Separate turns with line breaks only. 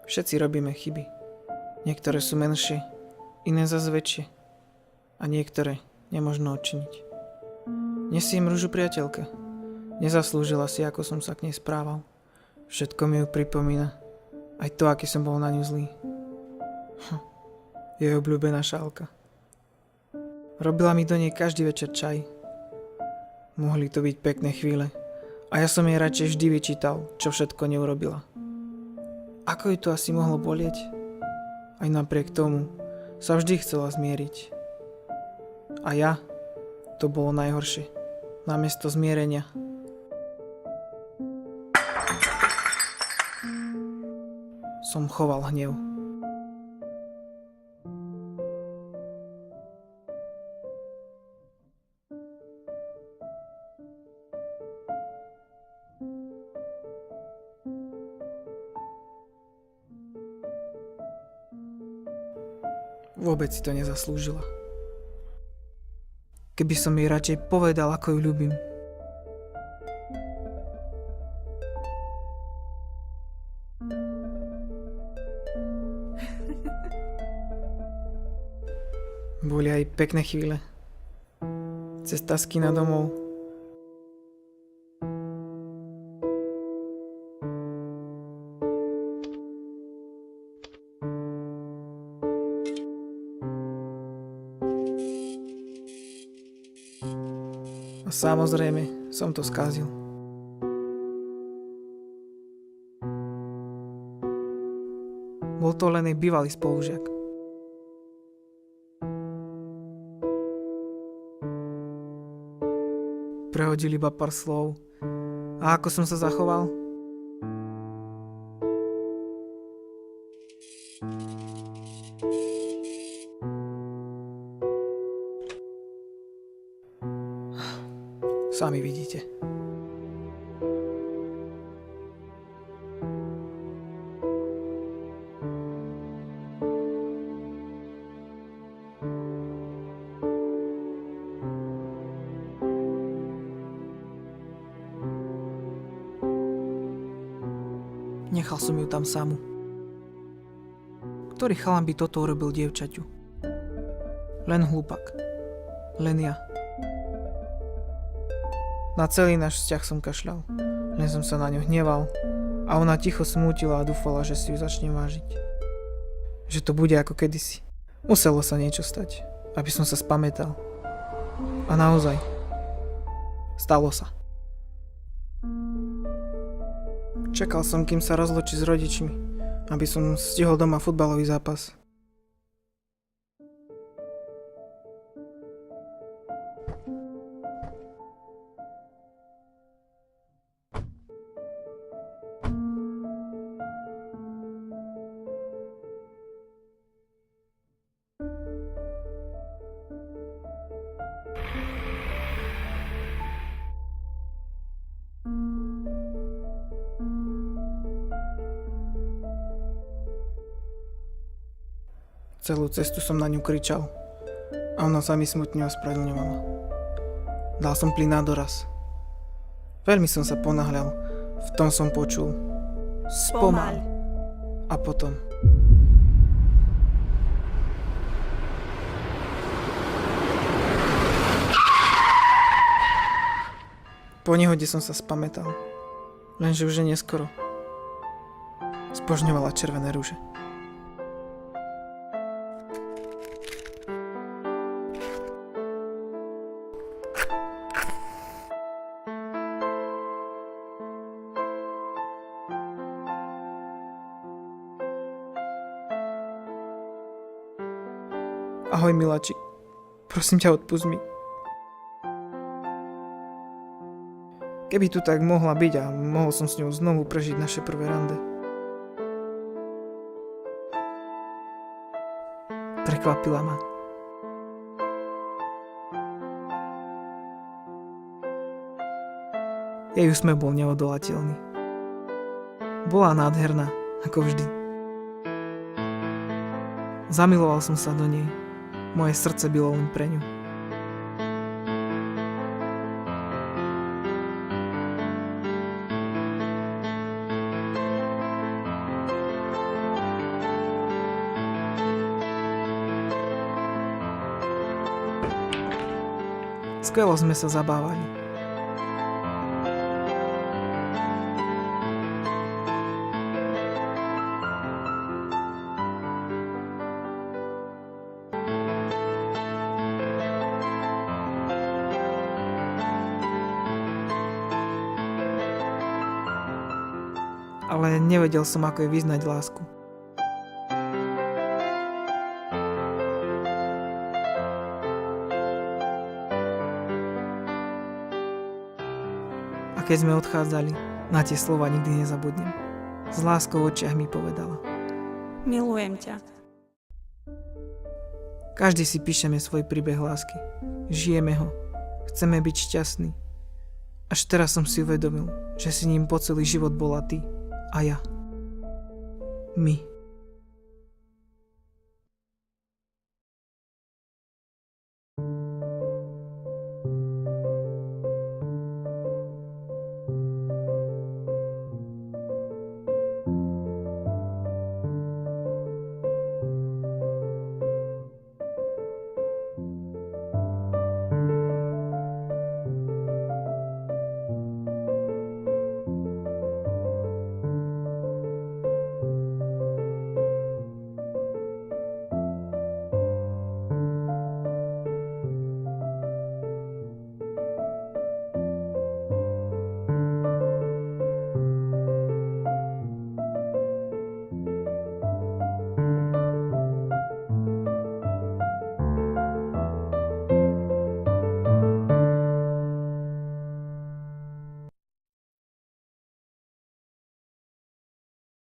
Všetci robíme chyby. Niektoré sú menšie, iné zase väčšie. A niektoré nemožno odčiniť. Nesiem rúžu priateľka. Nezaslúžila si, ako som sa k nej správal. Všetko mi ju pripomína. Aj to, aký som bol na ňu zlý. Je obľúbená šálka. Robila mi do nej každý večer čaj. Mohli to byť pekné chvíle. A ja som jej radšej vždy vyčítal, čo všetko neurobila. Ako ju to asi mohlo bolieť? Aj napriek tomu sa vždy chcela zmieriť. A ja? To bolo najhoršie. Namiesto zmierenia. Som choval hnev. Vôbec si to nezaslúžila. Keby som jej radšej povedal, ako ju ľúbim. Boli aj pekné chvíle. Cesta z kina domov. A samozrejme, som to skazil. Bol to len jej bývalý spolužiak. Prehodil iba pár slov. A ako som sa zachoval? Sami vidíte. Nechal som ju tam samu. Ktorý chalan by toto urobil dievčaťu? Len hlúpak. Len ja. Na celý náš vzťah som kašľal. Len som sa na ňu hneval a ona ticho smútila a dúfala, že si ju začne vážiť. Že to bude ako kedysi. Muselo sa niečo stať, aby som sa spamätal. A naozaj. Stalo sa. Čakal som, kým sa rozlúči s rodičmi, aby som stihol doma futbalový zápas. Celú cestu som na ňu kričal a ona sa mi smutne ospravedlňovala. Dal som plyn na doraz. Veľmi som sa ponáhľal, v tom som počul spomal. A potom po nehode som sa spamätal, lenže už je neskoro. Spožňovala červené rúže. Ahoj, miláčik. Prosím ťa, odpusť mi. Keby tu tak mohla byť a mohol som s ňou znovu prežiť naše prvé rande. Prekvapila ma. Jej úsmev bol neodolateľný. Bola nádherná, ako vždy. Zamiloval som sa do nej. Moje srdce bylo len pre ňu. Skvelo sme sa zabávali. Ale nevedel som, ako jej vyznať lásku. A keď sme odchádzali, na tie slova nikdy nezabudnem. S láskou v očiach mi povedala:
Milujem ťa.
Každý si píšeme svoj príbeh lásky. Žijeme ho. Chceme byť šťastní. Až teraz som si uvedomil, že si ním po celý život bola ty a ja. My.